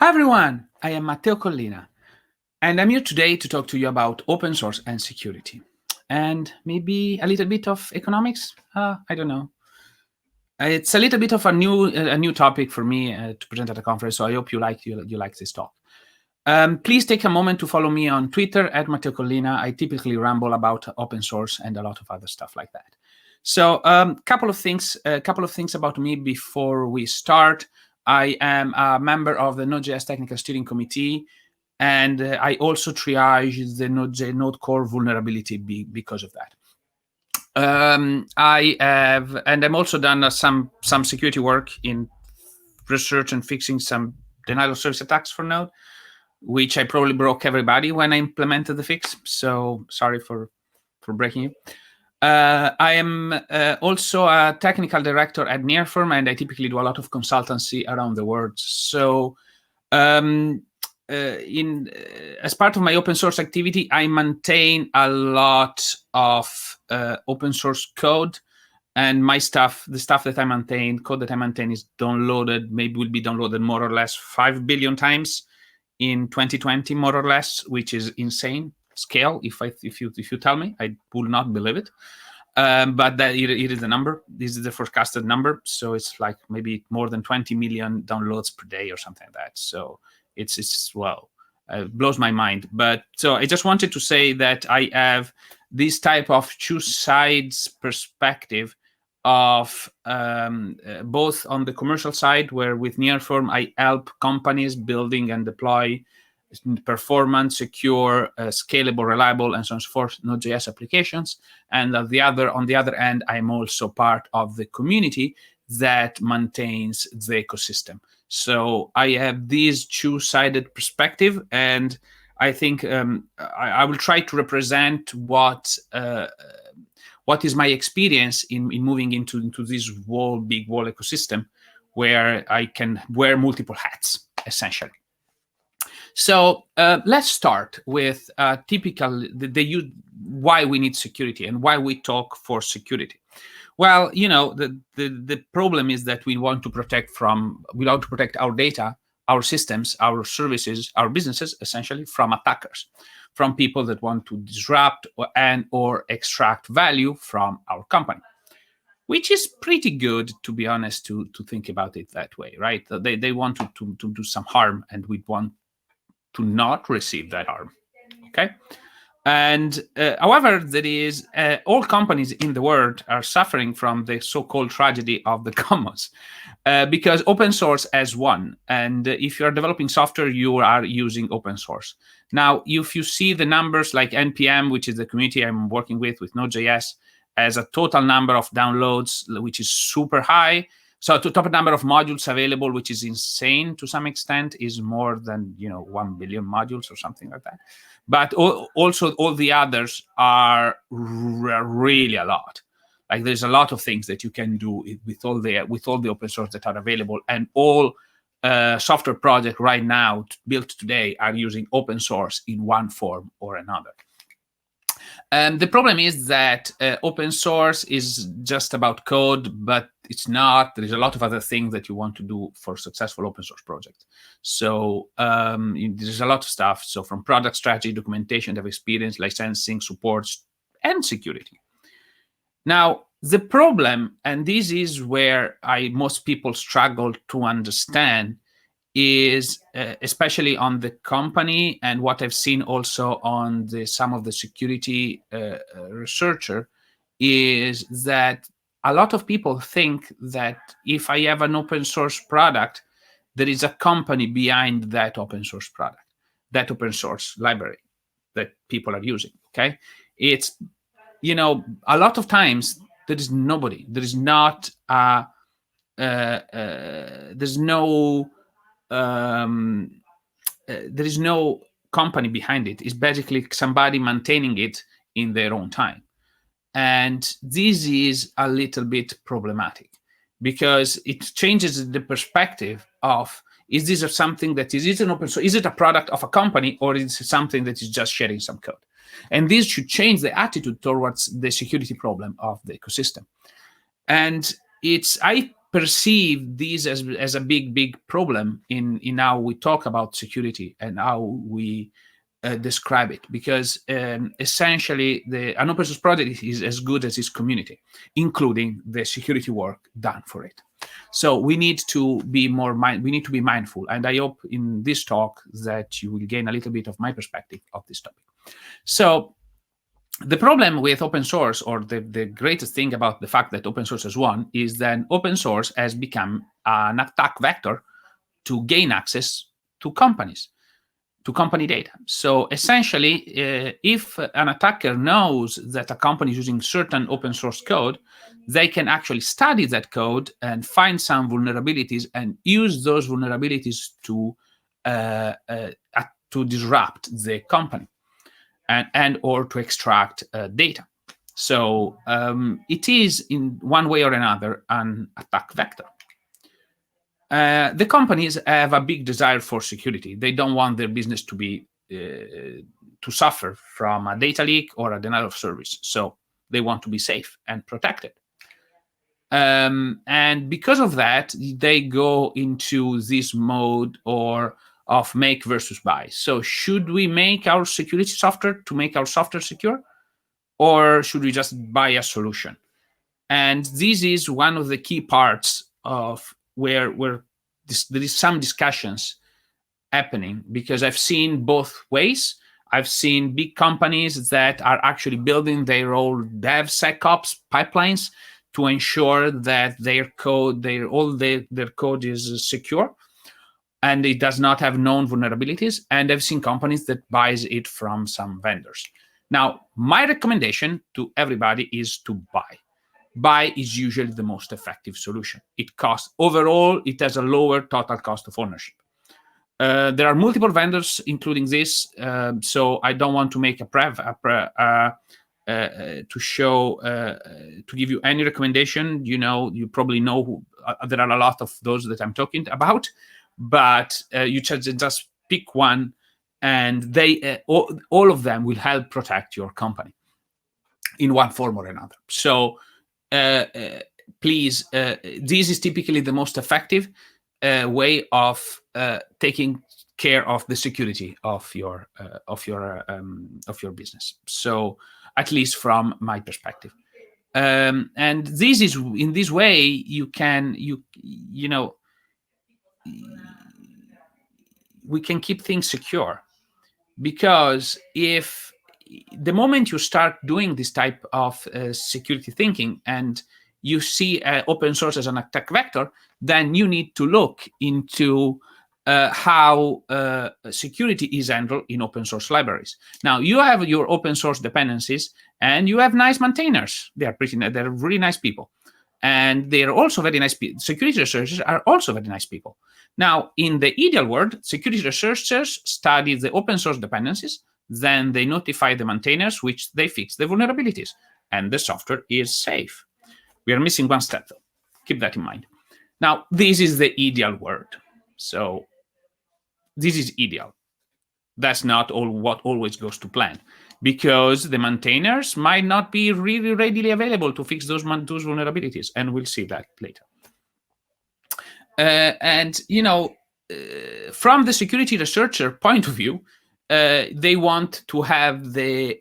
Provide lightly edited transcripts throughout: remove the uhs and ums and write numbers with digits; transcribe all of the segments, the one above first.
Hi everyone, I am Matteo Collina, and I'm here today to talk to you about open source and security, and maybe a little bit of economics. I don't know. It's a little bit of a new topic for me to present at a conference, so I hope you like this talk. Please take a moment to follow me on Twitter at Matteo Collina. I typically ramble about open source and a lot of other stuff like that. So, couple of things about me before we start. I am a member of the Node.js Technical Steering Committee, and I also triage the Node Core vulnerability because of that. I'm also done some security work in research and fixing some denial of service attacks for Node, which I probably broke everybody when I implemented the fix. So sorry for breaking you. I am also a technical director at Nearfirm, and I typically do a lot of consultancy around the world. So as part of my open source activity, I maintain a lot of open source code, and my stuff, the stuff that I maintain, code that I maintain, is downloaded. Maybe will be downloaded more or less 5 billion times in 2020, more or less, which is insane scale. If you tell me, I will not believe it. But that it is the number. This is the forecasted number, so it's like maybe more than 20 million downloads per day or something like that. So it's blows my mind. But so I just wanted to say that I have this type of two sides perspective of both on the commercial side, where with Nearform I help companies building and deploy performant, secure, scalable, reliable, and so on and so forth Node.js applications. And on the other end, I'm also part of the community that maintains the ecosystem. So I have this two-sided perspective, and I think I will try to represent what is my experience in moving into this big wall ecosystem, where I can wear multiple hats, essentially. So let's start with why we need security and why we talk for security. Well, the problem is that we want to protect our data, our systems, our services, our businesses, essentially, from attackers, from people that want to disrupt or extract value from our company, which is pretty good, to be honest, to think about it that way, right? They want to do some harm, and we want to not receive that harm. Okay. And however, there is all companies in the world are suffering from the so-called tragedy of the commons, because open source has won. And if you are developing software, you are using open source. Now, if you see the numbers, like NPM, which is the community I'm working with Node.js, has a total number of downloads, which is super high. So the total number of modules available, which is insane to some extent, is more than 1 billion modules or something like that. But also all the others are really a lot. Like there's a lot of things that you can do with all the open source that are available, and all software projects right now built today are using open source in one form or another. The problem is that open source is just about code, but it's not. There is a lot of other things that you want to do for successful open source projects. So there's a lot of stuff. So from product strategy, documentation, dev experience, licensing, supports, and security. Now, the problem, and this is where most people struggle to understand, is especially on the company, and what I've seen also on some of the security researcher, is that a lot of people think that if I have an open source product, there is a company behind that open source product, that open source library that people are using. Okay, it's a lot of times there is nobody. There is not there's no there is no company behind it. It's basically somebody maintaining it in their own time. And this is a little bit problematic, because it changes the perspective of, is this something that is an open source? Is it a product of a company, or is it something that is just sharing some code? And this should change the attitude towards the security problem of the ecosystem. And I perceive this as a big problem in how we talk about security and how we describe it, because essentially an open source project is as good as its community, including the security work done for it. So we need to be mindful, and I hope in this talk that you will gain a little bit of my perspective of this topic. So the problem with open source, or the greatest thing about the fact that open source has won, is that open source has become an attack vector to gain access to companies, to company data. So essentially, if an attacker knows that a company is using certain open source code, they can actually study that code and find some vulnerabilities and use those vulnerabilities to disrupt the company and or to extract data. So it is, in one way or another, an attack vector. The companies have a big desire for security. They don't want their business to be to suffer from a data leak or a denial of service. So they want to be safe and protected. And because of that, they go into this mode of make versus buy. So should we make our security software to make our software secure, or should we just buy a solution? And this is one of the key parts of where there is some discussions happening, because I've seen both ways. I've seen big companies that are actually building their own DevSecOps pipelines to ensure that their code, their code is secure and it does not have known vulnerabilities. And I've seen companies that buys it from some vendors. Now, my recommendation to everybody is to buy. Buy is usually the most effective solution. It costs, overall, it has a lower total cost of ownership. There are multiple vendors, including this, so I don't want to make to give you any recommendation. You probably know there are a lot of those that I'm talking about, but you just pick one, and they all of them will help protect your company in one form or another. So please, this is typically the most effective way of taking care of the security of your business. So, at least from my perspective, and this is, in this way, we can keep things secure, because if the moment you start doing this type of security thinking and you see open source as an attack vector, then you need to look into how security is handled in open source libraries. Now, you have your open source dependencies, and you have nice maintainers. They're really nice people. And they're also very nice people. Security researchers are also very nice people. Now, in the ideal world, security researchers study the open source dependencies, then they notify the maintainers, which they fix the vulnerabilities, and the software is safe. We are missing one step, though. Keep that in mind. Now, this is the ideal world. So this is ideal. That's not what always goes to plan, because the maintainers might not be really readily available to fix those vulnerabilities, and we'll see that later. From the security researcher point of view, they want to have they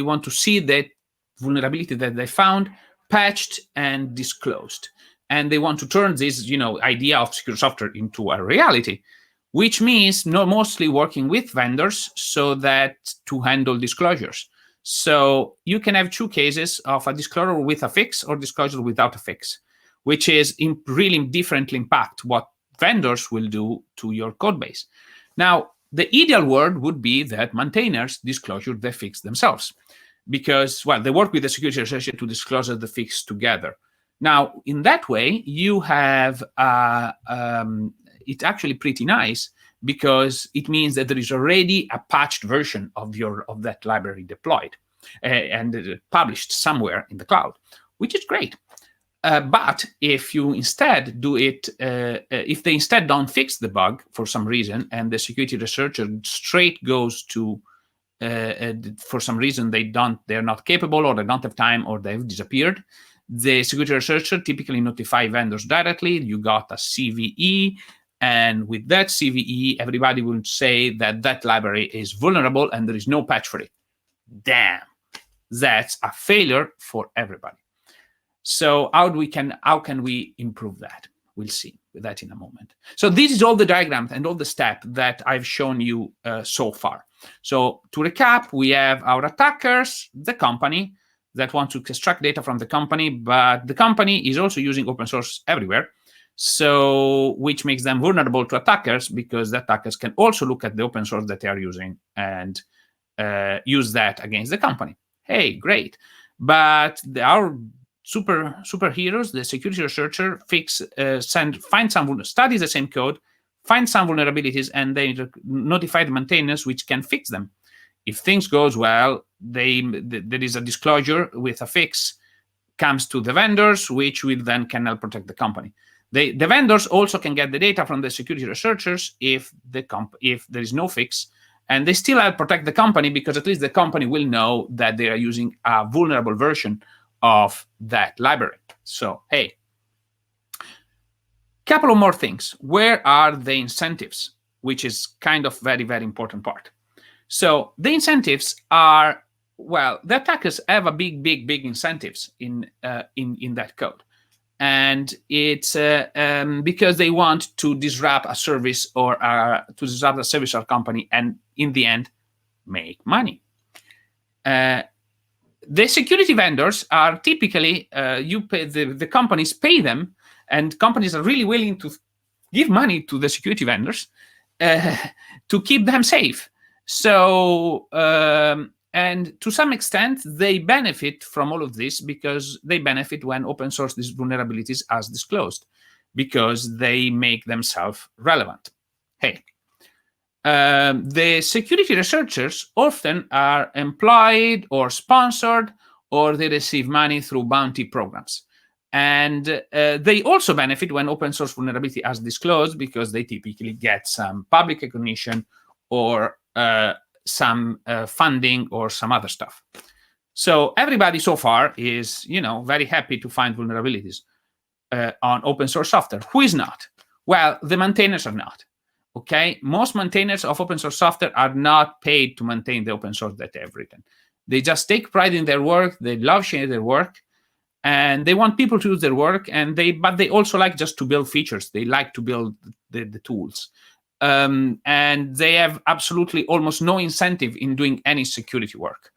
want to see that vulnerability that they found patched and disclosed, and they want to turn this idea of secure software into a reality, which means mostly working with vendors so that to handle disclosures. So you can have two cases of a disclosure with a fix or disclosure without a fix, which is really differently impact what vendors will do to your code base. Now, the ideal world would be that maintainers disclosure the fix themselves, because, well, they work with the security researcher to disclose the fix together. Now, in that way, you have it's actually pretty nice, because it means that there is already a patched version of that library deployed and published somewhere in the cloud, which is great. But if you instead do it, if they instead don't fix the bug for some reason, and the security researcher straight goes to, for some reason they're not capable, or they don't have time, or they've disappeared, The security researcher typically notify vendors directly. You got a CVE, and with that CVE, everybody will say that that library is vulnerable and there is no patch for it. Damn, that's a failure for everybody. So how can we improve that? We'll see that in a moment. So this is all the diagrams and all the steps that I've shown you so far. So to recap, we have our attackers, the company that wants to extract data from the company, but the company is also using open source everywhere. So which makes them vulnerable to attackers, because the attackers can also look at the open source that they are using and use that against the company. Hey, great. But our superheroes, the security researcher, studies the same code, find some vulnerabilities, and they notify the maintainers which can fix them. If things goes well, there is a disclosure with a fix, comes to the vendors, which will then can help protect the company. The vendors also can get the data from the security researchers if there is no fix, and they still help protect the company, because at least the company will know that they are using a vulnerable version of that library. So, hey, couple of more things. Where are the incentives? Which is kind of very, very important part. So the incentives are, well, the attackers have a big incentives in that code. And it's because they want to disrupt a service or to disrupt a service or company, and in the end, make money. The security vendors are typically, the companies pay them, and companies are really willing to give money to the security vendors to keep them safe. So, and to some extent, they benefit from all of this, because they benefit when open source these vulnerabilities as disclosed, because they make themselves relevant. Hey. The security researchers often are employed or sponsored, or they receive money through bounty programs. And they also benefit when open source vulnerability is disclosed, because they typically get some public recognition or some funding or some other stuff. So everybody so far is, very happy to find vulnerabilities on open source software. Who is not? Well, the maintainers are not. Okay, most maintainers of open source software are not paid to maintain the open source that they've written. They just take pride in their work. They love sharing their work, and they want people to use their work. But they also like just to build features. They like to build the tools, and they have absolutely almost no incentive in doing any security work,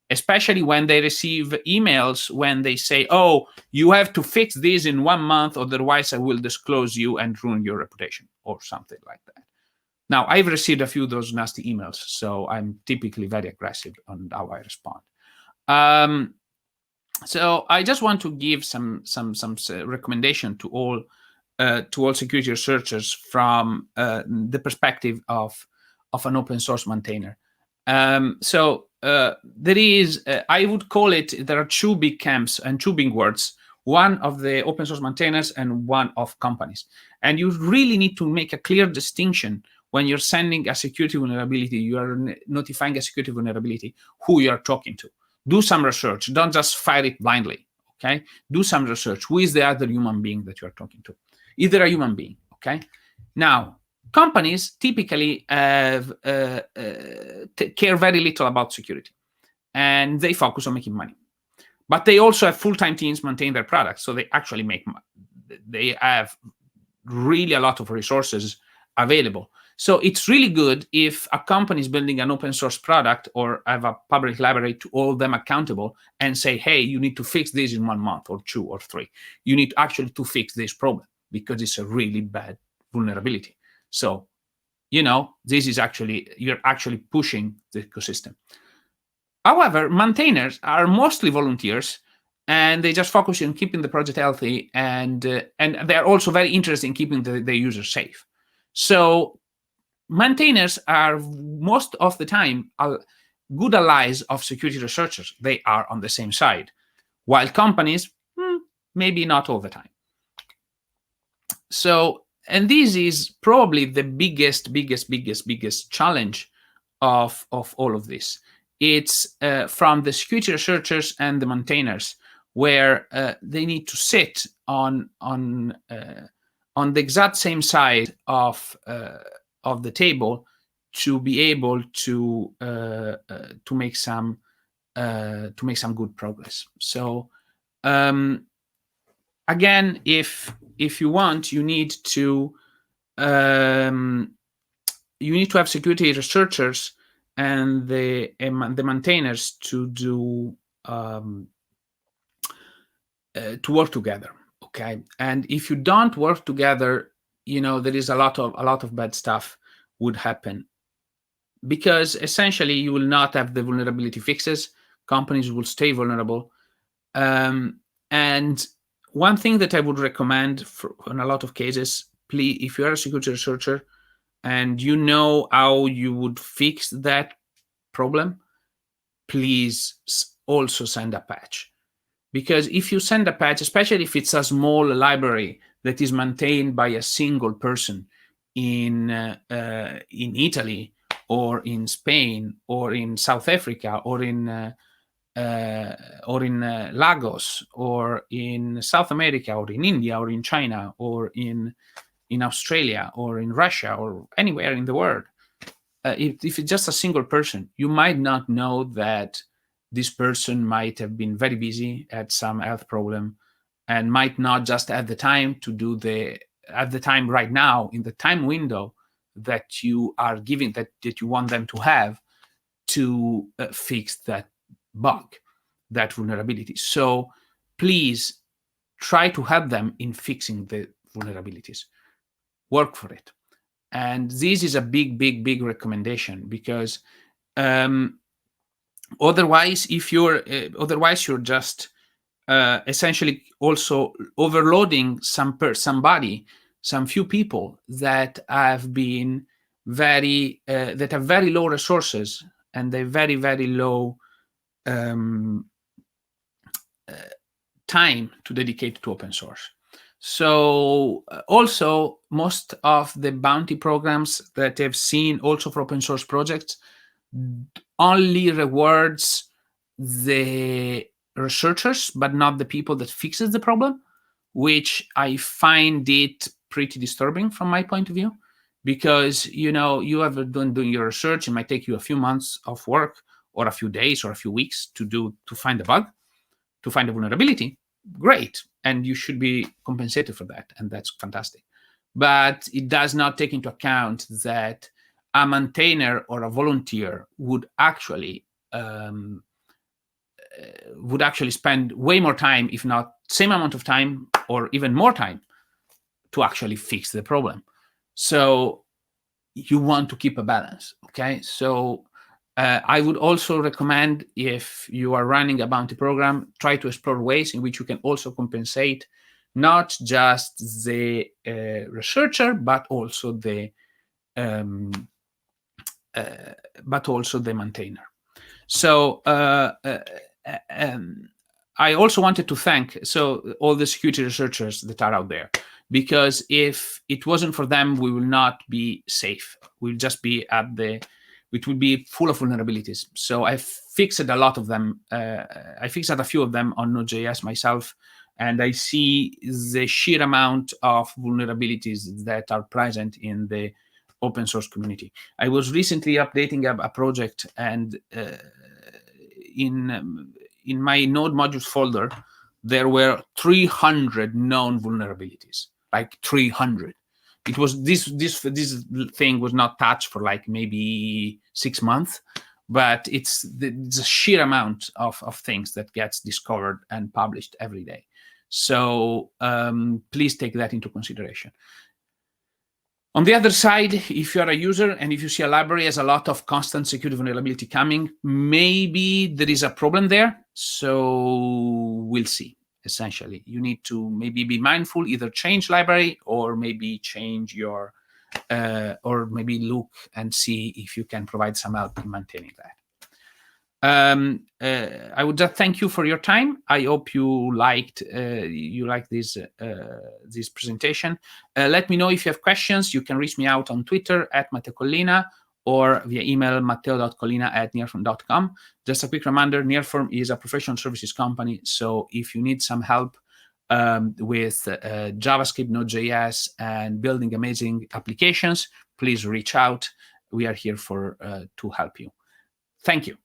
especially when they receive emails when they say, "Oh, you have to fix this in 1 month, otherwise I will disclose you and ruin your reputation," or something like that. Now, I've received a few of those nasty emails, so I'm typically very aggressive on how I respond. So I just want to give some recommendation to all security researchers from the perspective of an open source maintainer. So there is, I would call it, there are two big camps and two big words. One of the open source maintainers and one of companies. And you really need to make a clear distinction when you're sending a security vulnerability, you are notifying a security vulnerability, who you are talking to. Do some research. Don't just fire it blindly, okay? Do some research. Who is the other human being that you are talking to? Is there a human being, okay? Now, companies typically care very little about security, and they focus on making money. But they also have full-time teams maintain their products, so they actually they have really a lot of resources available. So it's really good if a company is building an open source product or have a public library to hold them accountable and say, hey, you need to fix this in 1 month or 2 or 3. You need actually to fix this problem because it's a really bad vulnerability. So, this is you're actually pushing the ecosystem. However, maintainers are mostly volunteers, and they just focus on keeping the project healthy, and they're also very interested in keeping the users safe. So maintainers are most of the time good allies of security researchers. They are on the same side, while companies, maybe not all the time. So, and this is probably the biggest challenge of all of this. It's from the security researchers and the maintainers. where they need to sit on the exact same side of the table to be able to make some good progress. So again, if you want, you need to have security researchers and the maintainers to do to work together. Okay, and if you don't work together, there is a lot of bad stuff would happen, because essentially you will not have the vulnerability fixes. Companies will stay vulnerable. And one thing that I would recommend in a lot of cases, please, if you are a security researcher and you know how you would fix that problem, please also send a patch. Because if you send a patch, especially if it's a small library that is maintained by a single person in Italy or in Spain or in South Africa or in Lagos or in South America or in India or in China or in Australia or in Russia or anywhere in the world, if it's just a single person, you might not know that this person might have been very busy, had some health problem, and might not just have the time to do at the time right now in the time window that you are giving, that you want them to have to fix that bug, that vulnerability. So please try to help them in fixing the vulnerabilities. Work for it. And this is a big recommendation, because otherwise you're just essentially also overloading some few people that have been that have very low resources and they very low time to dedicate to open source. So also most of the bounty programs that I've seen also for open source projects only rewards the researchers, but not the people that fixes the problem, which I find it pretty disturbing from my point of view, because you have done doing your research. It might take you a few months of work or a few days or a few weeks to find a bug, to find a vulnerability. Great, and you should be compensated for that, and that's fantastic. But it does not take into account that a maintainer or a volunteer would actually spend way more time, if not same amount of time or even more time, to actually fix the problem. So you want to keep a balance. Okay, so I would also recommend, if you are running a bounty program, try to explore ways in which you can also compensate not just the researcher, but also the maintainer. So I also wanted to thank all the security researchers that are out there, because if it wasn't for them, we will not be safe. We'll just be it will be full of vulnerabilities. So I fixed a lot of them. I fixed a few of them on Node.js myself, and I see the sheer amount of vulnerabilities that are present in the open source community. I was recently updating a project, and in my Node modules folder, there were 300 known vulnerabilities, like 300. It was this thing was not touched for like maybe 6 months, but it's a sheer amount of things that gets discovered and published every day. So please take that into consideration. On the other side, if you're a user and if you see a library has a lot of constant security vulnerability coming, maybe there is a problem there. So we'll see. Essentially, you need to maybe be mindful, either change library or maybe change your, or maybe look and see if you can provide some help in maintaining that. I would just thank you for your time. I hope you liked this presentation. Let me know if you have questions. You can reach me out on Twitter at Matteo Collina, or via email matteo.collina@nearform.com. Just a quick reminder, Nearform is a professional services company, so if you need some help with JavaScript, Node.js, and building amazing applications, please reach out. We are here to help you. Thank you.